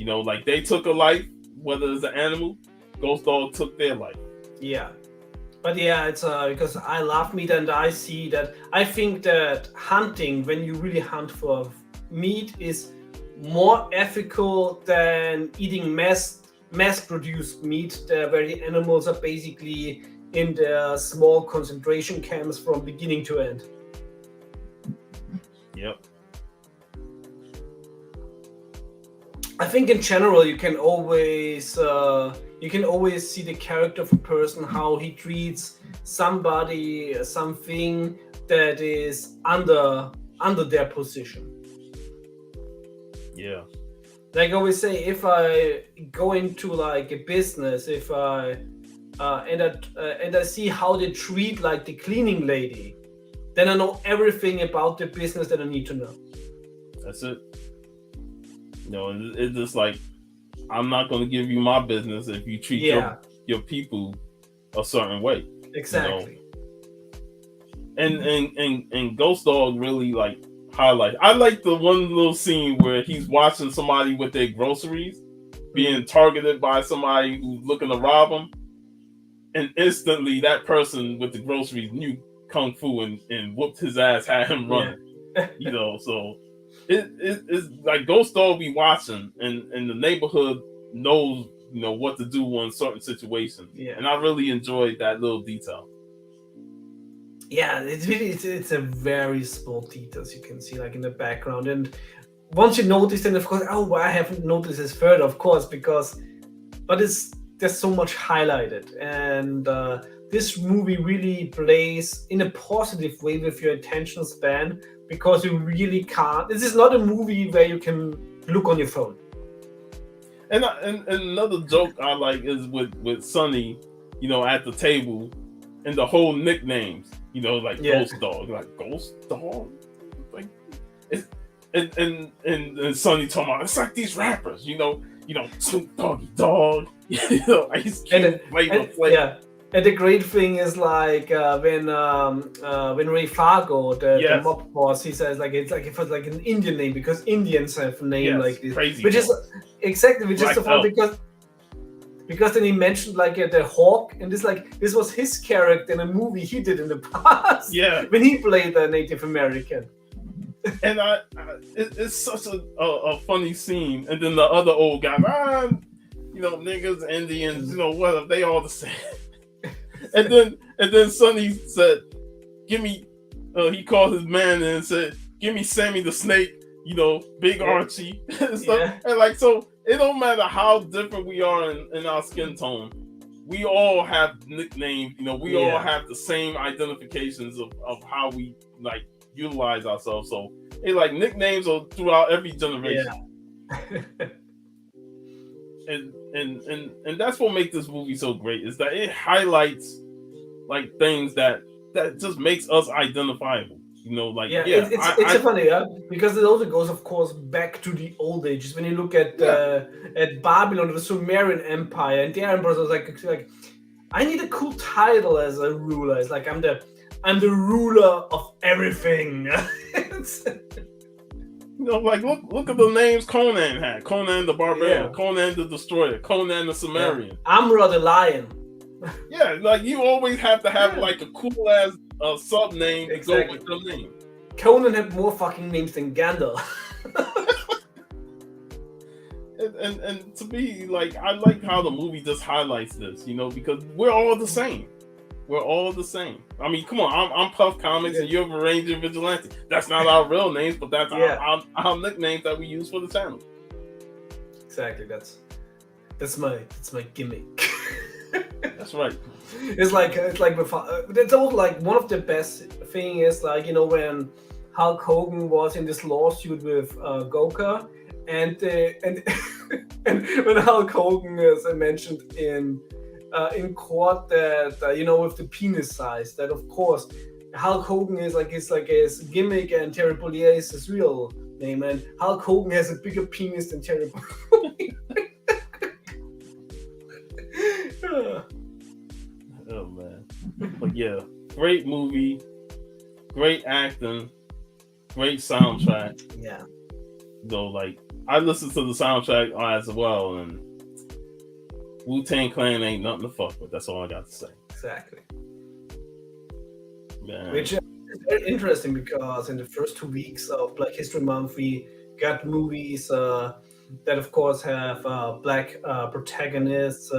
Like they took a life, whether it's an animal, Ghost Dog took their life. Yeah. But yeah, it's because I love meat, and I see that. I think that hunting, when you really hunt for meat, is more ethical than eating mass-produced meat, where the animals are basically in their small concentration camps from beginning to end. Yep. I think in general you can always see the character of a person, how he treats somebody, something that is under their position. Yeah. Like I always say, if I go into like a business, if I and I see how they treat like the cleaning lady, then I know everything about the business that I need to know. That's it. It's just like, I'm not going to give you my business if you treat your people a certain way. Exactly. And Ghost Dog really like highlight. I like the one little scene where he's watching somebody with their groceries being targeted by somebody who's looking to rob him, and instantly that person with the groceries knew kung fu and whooped his ass, had him running. So it's like Ghost Dog be watching, and the neighborhood knows what to do in certain situations. And I really enjoyed that little detail. Yeah, it's a very small details you can see like in the background, and once you notice, then of course, I haven't noticed this further, of course, but there's so much highlighted, and this movie really plays in a positive way with your attention span, because you really can't. This is not a movie where you can look on your phone. And another joke I like is with Sonny, at the table, and the whole nicknames, like Ghost Dog, like Ghost Dog, like and Sonny talking about, it's like these rappers, Snoop Doggy Dog, Ice Cube, Flavor. And the great thing is like when Ray Fargo, the mob boss, he says like it's like an Indian name, because Indians have a name like this, which is so funny, because then he mentioned like the hawk, and this was his character in a movie he did in the past. When he played a Native American. And it's such a funny scene. And then the other old guy, niggas, Indians, what, they all the same. and then Sonny said, give me, he called his man and said, give me Sammy the Snake, Big Archie. And stuff. And like, so it don't matter how different we are in our skin tone. We all have nicknames, we all have the same identifications of how we like utilize ourselves. So like nicknames are throughout every generation. And that's what makes this movie so great, is that it highlights like things that just makes us identifiable. It's funny, because it also goes, of course, back to the old ages. When you look at Babylon, the Sumerian Empire, and their emperors was like, I need a cool title as a ruler. It's like I'm the ruler of everything. Like look at the names Conan had: Conan the Barbarian, Conan the Destroyer, Conan the Sumerian, Amra the Lion. Like you always have to have like a cool ass sub name to go with your name. Conan had more fucking names than Gandalf. and to me, like, I like how the movie just highlights this, because we're all the same. We're all the same. I mean, come on, I'm Puff Comics and you're Varangian Vigilante. That's not our real names, but that's our nicknames that we use for the channel. Exactly. That's my gimmick. That's right. It's like it's also like one of the best thing is like, when Hulk Hogan was in this lawsuit with Goka, and when Hulk Hogan is mentioned in court that with the penis size, that of course Hulk Hogan is like his gimmick and Terry Bollea is his real name, and Hulk Hogan has a bigger penis than Terry Bollea. Oh man, but yeah, great movie. great acting, great soundtrack. Yeah, Though, like I listened to the soundtrack as well, and Wu-Tang Clan ain't nothing to fuck with. That's all I got to say. exactly. Man. Which is very interesting because in the first 2 weeks of Black History Month, we got movies that, of course, have black protagonists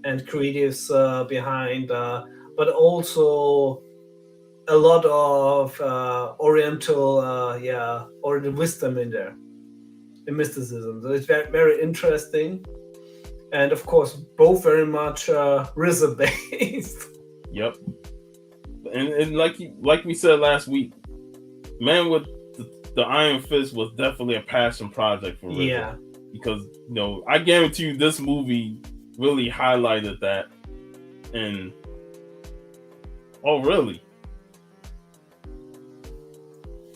and creatives behind, but also a lot of Oriental wisdom in there, the mysticism. So it's very, very interesting, and of course, both very much RZA based. Yep. And like we said last week, Man with the Iron Fist was definitely a passion project for RZA. Yeah. Because I guarantee you this movie really highlighted that. And oh really?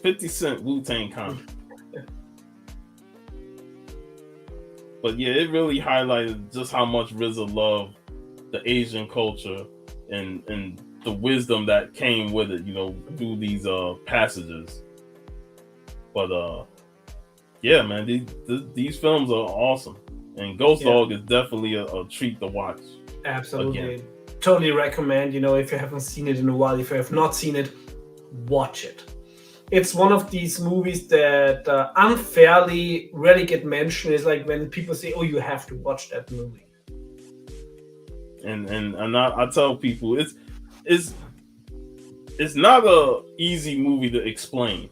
50 Cent Wu-Tang comic. But yeah, it really highlighted just how much RZA loved the Asian culture and the wisdom that came with it, through these passages. But yeah, man, these films are awesome, and Ghost Dog is definitely a treat to watch. Absolutely, again. Totally recommend. If you haven't seen it in a while, if you have not seen it, watch it. It's one of these movies that unfairly rarely get mentioned. It's like when people say, "Oh, you have to watch that movie." And I tell people it's not a easy movie to explain,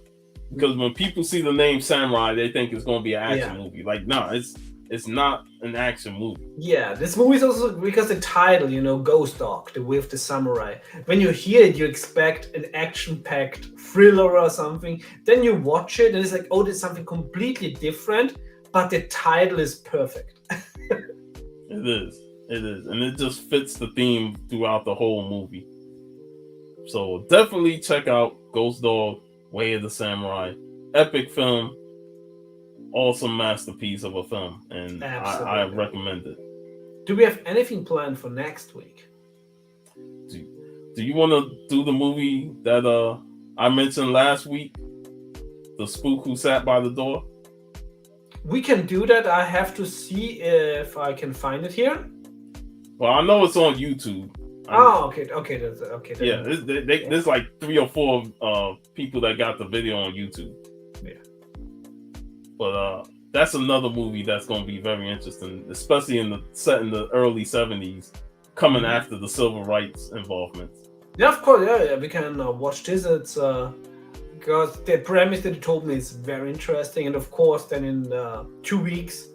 because when people see the name Samurai, they think it's going to be an action movie. Like, no, it's not an action movie. Yeah, this movie is also because the title, Ghost Dog, the Way of the Samurai. When you hear it, you expect an action-packed thriller or something. Then you watch it, and it's like, oh, there's something completely different, but the title is perfect. It is, and it just fits the theme throughout the whole movie. So definitely check out Ghost Dog, Way of the Samurai. Epic film. Awesome masterpiece of a film, and I recommend it. Do we have anything planned for next week? Do you want to do the movie that I mentioned last week, The Spook Who Sat by the Door? We can do that. I have to see if I can find it here. Well, I know it's on YouTube. Okay. Yeah, there's like 3 or 4 people that got the video on YouTube. Yeah. But that's another movie that's going to be very interesting, especially set in the early 70s, coming after the civil rights involvement. Yeah, of course. Yeah, we can watch this. It's because the premise that you told me is very interesting, and of course, then in 2 weeks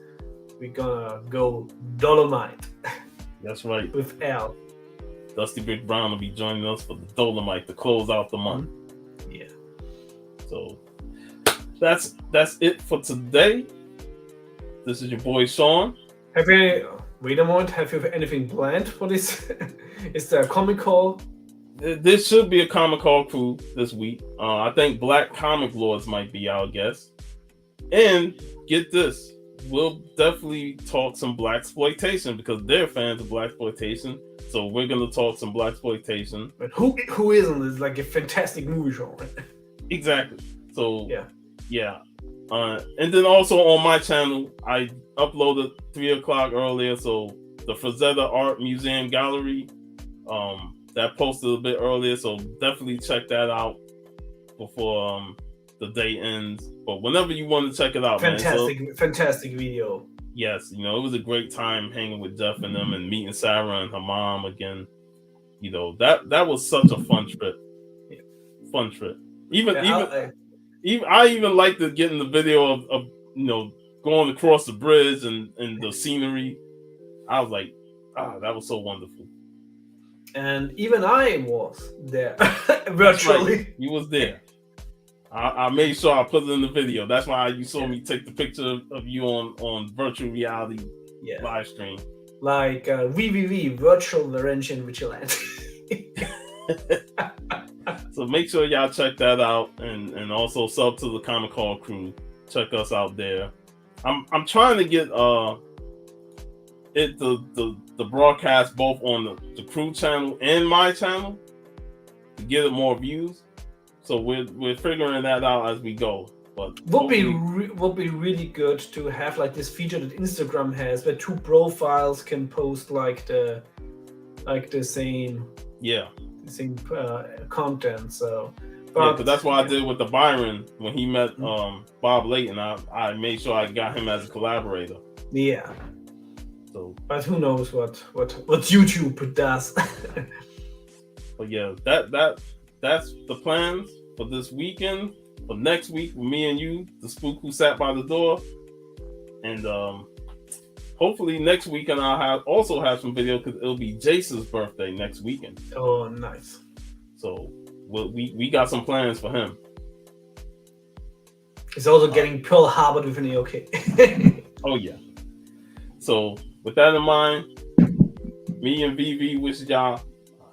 we're gonna go Dolomite. That's right. With Al. Dusty Brick Brown will be joining us for the Dolomite to close out the month. Yeah. So that's it for today. This is your boy Sean. Wait a moment, have you anything planned for this? Is there a comic call? This should be a comic call crew this week. I think Black Comic Lords might be our guest. And get this, we'll definitely talk some blaxploitation because they're fans of blaxploitation. So we're gonna talk some blaxploitation. But who isn't? It's like a fantastic movie genre. Exactly. So yeah. And then also on my channel, I uploaded 3 o'clock earlier. So the Frazetta Art Museum Gallery, that posted a bit earlier. So definitely check that out before the day ends. But whenever you want to check it out, fantastic video. Yes, it was a great time hanging with Jeff and them and meeting Sarah and her mom again. That was such a fun trip. Yeah. Fun trip. I even liked getting the video of going across the bridge and the scenery. I was like, that was so wonderful. And even I was there virtually. Right. You was there. I made sure I put it in the video. That's why you saw me take the picture of you on virtual reality live stream. Like VVV, Virtual Varangian Vigilante. So make sure y'all check that out and also sub to the Comic Call crew. Check us out there. I'm trying to get the broadcast both on the crew channel and my channel to get more views. So we're figuring that out as we go. But would be really good to have like this feature that Instagram has, where two profiles can post like the same content. So, but that's what I did with the Byron when he met Bob Layton. I made sure I got him as a collaborator. Yeah. So, but who knows what YouTube does? But yeah, that's the plans for this weekend. For next week, with me and you, the spook who sat by the door, and hopefully next weekend I'll also have some video because it'll be Jason's birthday next weekend. Oh, nice! So we got some plans for him. He's also getting Pearl Harbored with an AOK. Oh yeah. So with that in mind, me and VV wish y'all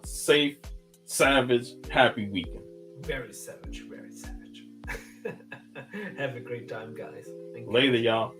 a safe, savage, happy weekend. Very savage. Have a great time, guys. Later, y'all.